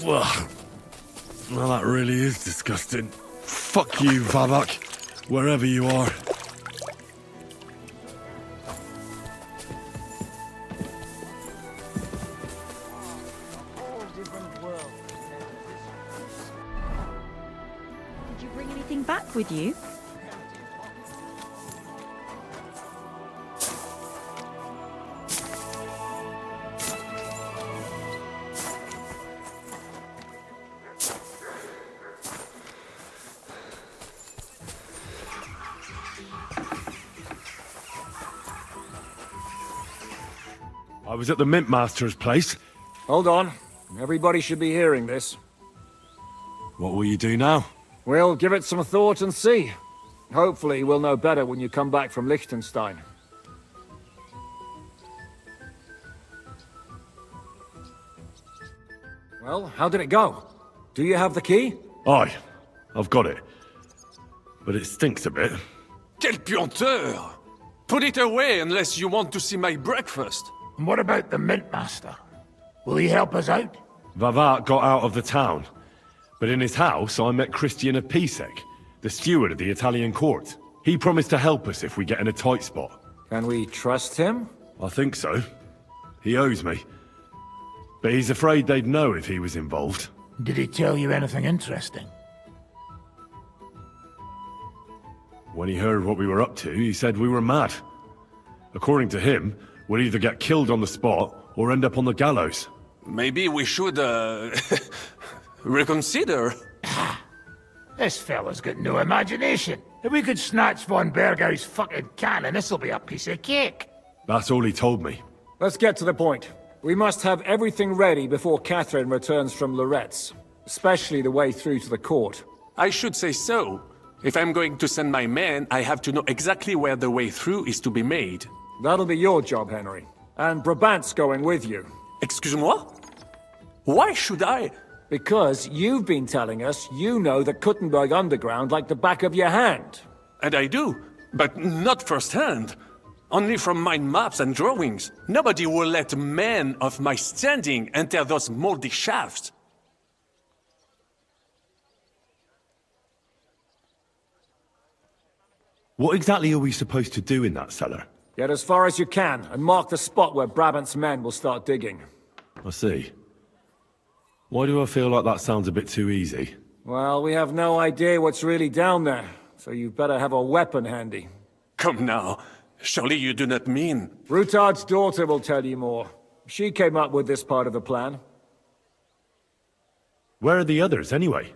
Well, that really is disgusting. Fuck you, Vavak, wherever you are. Did you bring anything back with you? I was at the Mint Master's place. Hold on. Everybody should be hearing this. What will you do now? We'll give it some thought and see. Hopefully we'll know better when you come back from Liechtenstein. Well, how did it go? Do you have the key? Aye, I've got it. But it stinks a bit. Quel puanteur! Put it away unless you want to see my breakfast. And what about the Mint Master? Will he help us out? Vavak got out of the town. But in his house, I met Christian of Pisek, the steward of the Italian court. He promised to help us if we get in a tight spot. Can we trust him? I think so. He owes me. But he's afraid they'd know if he was involved. Did he tell you anything interesting? When he heard what we were up to, he said we were mad. According to him, we'd either get killed on the spot or end up on the gallows. Maybe we should, reconsider. This fella's got no imagination. If we could snatch von Bergau's fucking cannon, this'll be a piece of cake. That's all he told me. Let's get to the point. We must have everything ready before Catherine returns from Loretz, especially the way through to the court. I should say so. If I'm going to send my men, I have to know exactly where the way through is to be made. That'll be your job, Henry. And Brabant's going with you. Excuse-moi? Why should I? Because you've been telling us you know the Kuttenberg underground like the back of your hand. And I do, but not firsthand. Only from mind maps and drawings. Nobody will let men of my standing enter those moldy shafts. What exactly are we supposed to do in that cellar? Get as far as you can, and mark the spot where Brabant's men will start digging. I see. Why do I feel like that sounds a bit too easy? Well, we have no idea what's really down there, so you better have a weapon handy. Come now. Surely you do not mean... Rutard's daughter will tell you more. She came up with this part of the plan. Where are the others, anyway?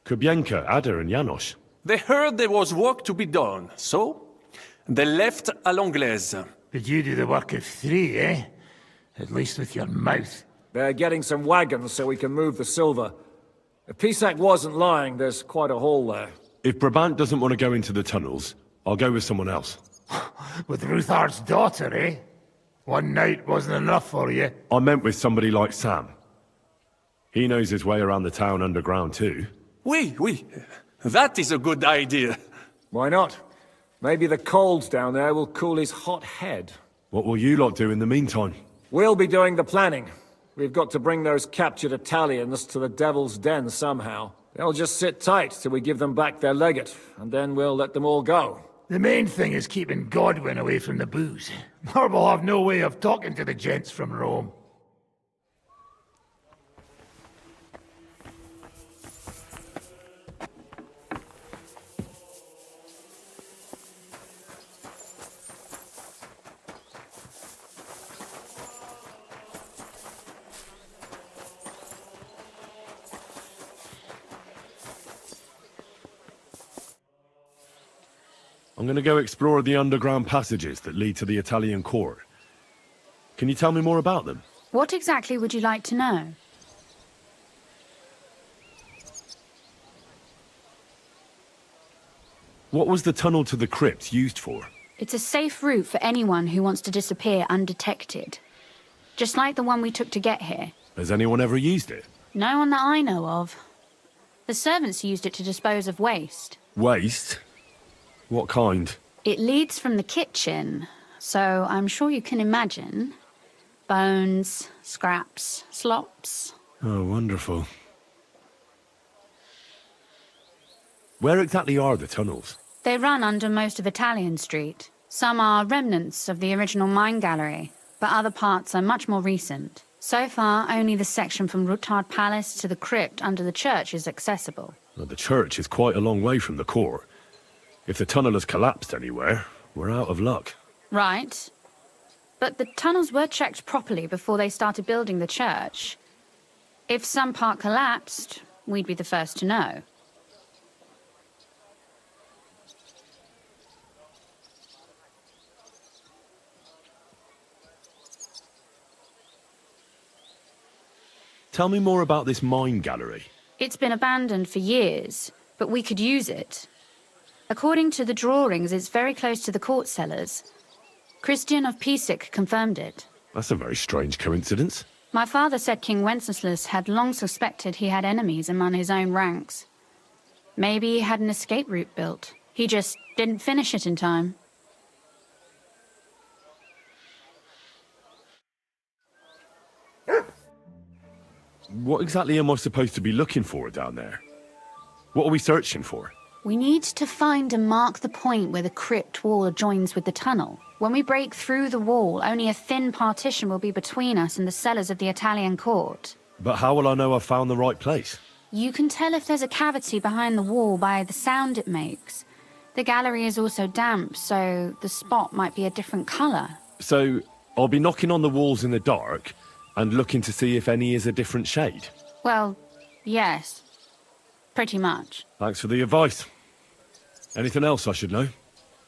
Kubienka, Ada, and Janos. They heard there was work to be done, so... they left à l'anglaise. Did you do the work of 3, eh? At least with your mouth. They're getting some wagons so we can move the silver. If Pisak wasn't lying, there's quite a hole there. If Brabant doesn't want to go into the tunnels, I'll go with someone else. With Ruthard's daughter, eh? One night wasn't enough for you. I meant with somebody like Sam. He knows his way around the town underground too. Oui. That is a good idea. Why not? Maybe the cold down there will cool his hot head. What will you lot do in the meantime? We'll be doing the planning. We've got to bring those captured Italians to the Devil's Den somehow. They'll just sit tight till we give them back their legate, and then we'll let them all go. The main thing is keeping Godwin away from the booze. Or we'll have no way of talking to the gents from Rome. I'm gonna go explore the underground passages that lead to the Italian court. Can you tell me more about them? What exactly would you like to know? What was the tunnel to the crypt used for? It's a safe route for anyone who wants to disappear undetected. Just like the one we took to get here. Has anyone ever used it? No one that I know of. The servants used it to dispose of waste. Waste? What kind? It leads from the kitchen, so I'm sure you can imagine. Bones, scraps, slops. Oh, wonderful. Where exactly are the tunnels? They run under most of Italian Street. Some are remnants of the original mine gallery, but other parts are much more recent. So far, only the section from Ruttard Palace to the crypt under the church is accessible. Well, the church is quite a long way from the court. If the tunnel has collapsed anywhere, we're out of luck. Right. But the tunnels were checked properly before they started building the church. If some part collapsed, we'd be the first to know. Tell me more about this mine gallery. It's been abandoned for years, but we could use it. According to the drawings, it's very close to the court cellars. Christian of Pisac confirmed it. That's a very strange coincidence. My father said King Wenceslas had long suspected he had enemies among his own ranks. Maybe he had an escape route built. He just didn't finish it in time. What exactly am I supposed to be looking for down there? What are we searching for? We need to find and mark the point where the crypt wall joins with the tunnel. When we break through the wall, only a thin partition will be between us and the cellars of the Italian court. But how will I know I've found the right place? You can tell if there's a cavity behind the wall by the sound it makes. The gallery is also damp, so the spot might be a different colour. So, I'll be knocking on the walls in the dark and looking to see if any is a different shade. Well, yes. Pretty much. Thanks for the advice. Anything else I should know?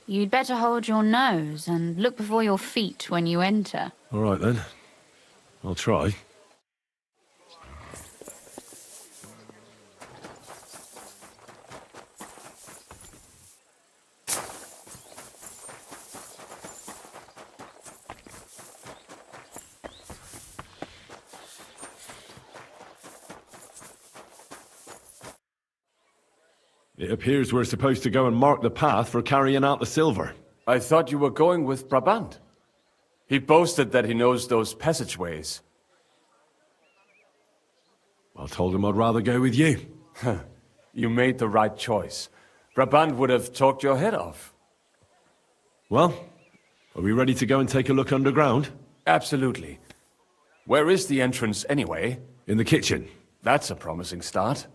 You'd better hold your nose and look before your feet when you enter. All right then. I'll try. It appears we're supposed to go and mark the path for carrying out the silver. I thought you were going with Brabant. He boasted that he knows those passageways. I told him I'd rather go with you. You made the right choice. Brabant would have talked your head off. Well, are we ready to go and take a look underground? Absolutely. Where is the entrance anyway? In the kitchen. That's a promising start.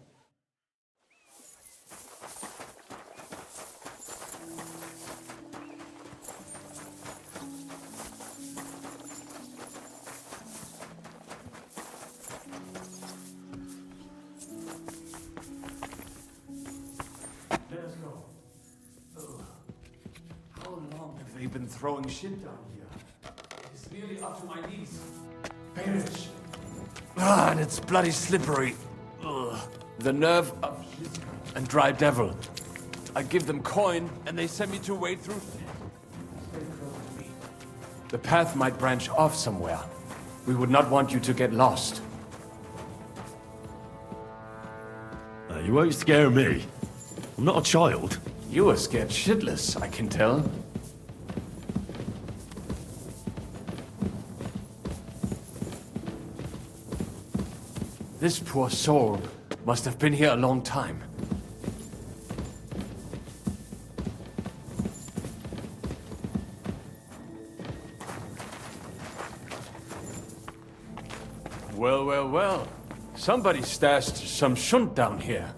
They've been throwing shit down here. It's nearly up to my knees. Perish. Ah, and it's bloody slippery. Ugh. The nerve of and Dry Devil. I give them coin, and they send me to wade through. The path might branch off somewhere. We would not want you to get lost. You won't scare me. I'm not a child. You are scared shitless, I can tell. This poor soul must have been here a long time. Well, well, well. Somebody stashed some shunt down here.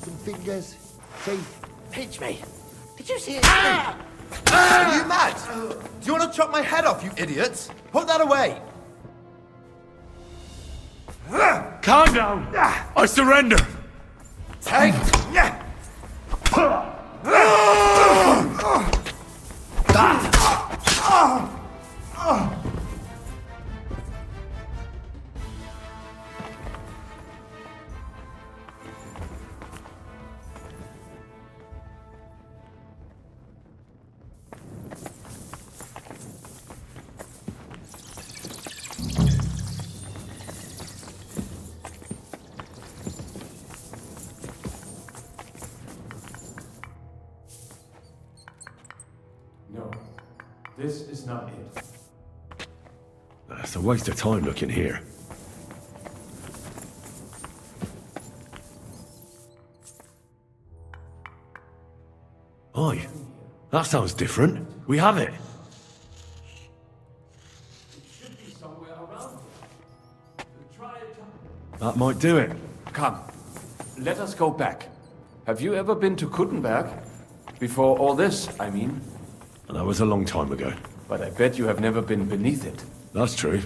Some fingers. Say, pinch me. Did you see it? Are you mad? Do you want to chop my head off, you idiots? Put that away. Calm down! I surrender! Take. This is not it. It's a waste of time looking here. Oi, that sounds different. We have it. That might do it. Come, let us go back. Have you ever been to Kuttenberg? Before all this, I mean. That was a long time ago. But I bet you have never been beneath it. That's true.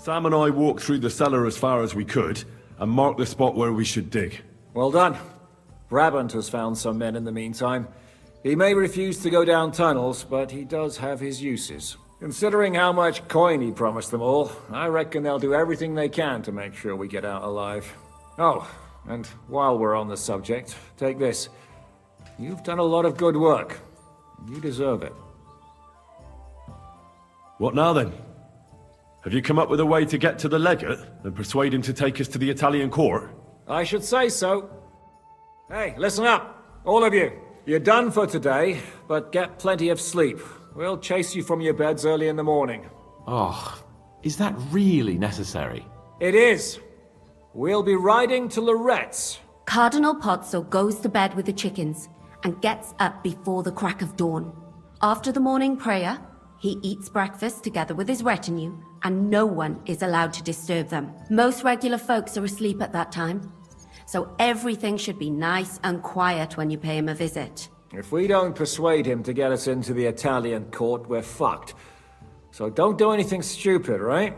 Sam and I walked through the cellar as far as we could, and marked the spot where we should dig. Well done. Brabant has found some men in the meantime. He may refuse to go down tunnels, but he does have his uses. Considering how much coin he promised them all, I reckon they'll do everything they can to make sure we get out alive. Oh, and while we're on the subject, take this. You've done a lot of good work. You deserve it. What now then? Have you come up with a way to get to the legate and persuade him to take us to the Italian court? I should say so. Hey, listen up, all of you. You're done for today, but get plenty of sleep. We'll chase you from your beds early in the morning. Oh, is that really necessary? It is. We'll be riding to Loretz. Cardinal Pozzo goes to bed with the chickens and gets up before the crack of dawn. After the morning prayer, he eats breakfast together with his retinue, and no one is allowed to disturb them. Most regular folks are asleep at that time, so everything should be nice and quiet when you pay him a visit. If we don't persuade him to get us into the Italian court, we're fucked. So don't do anything stupid, right?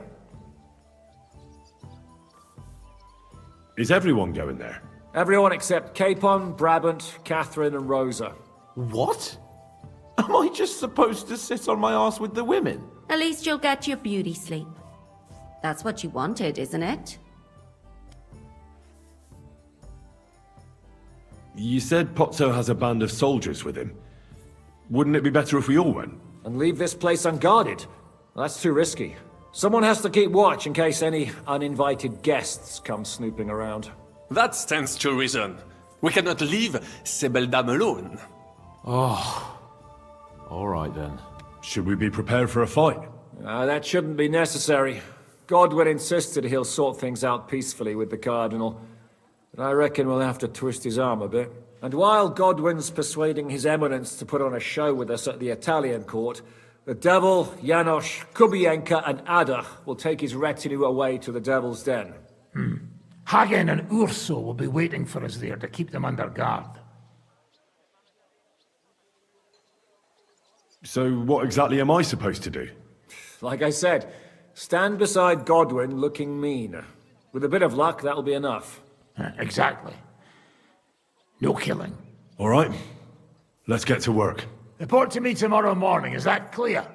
Is everyone going there? Everyone except Capon, Brabant, Catherine, and Rosa. What? Am I just supposed to sit on my ass with the women? At least you'll get your beauty sleep. That's what you wanted, isn't it? You said Pozzo has a band of soldiers with him. Wouldn't it be better if we all went? And leave this place unguarded? That's too risky. Someone has to keep watch in case any uninvited guests come snooping around. That stands to reason. We cannot leave ces belles dames alone. All right then. Should we be prepared for a fight? That shouldn't be necessary. Godwin insisted he'll sort things out peacefully with the Cardinal. But I reckon we'll have to twist his arm a bit. And while Godwin's persuading His Eminence to put on a show with us at the Italian court, the Devil, Janosch, Kubienka, and Ada will take his retinue away to the Devil's Den. Hagen and Urso will be waiting for us there to keep them under guard. So what exactly am I supposed to do? Like I said, stand beside Godwin looking mean. With a bit of luck, that'll be enough. Exactly. No killing. All right, let's get to work. Report to me tomorrow morning, is that clear?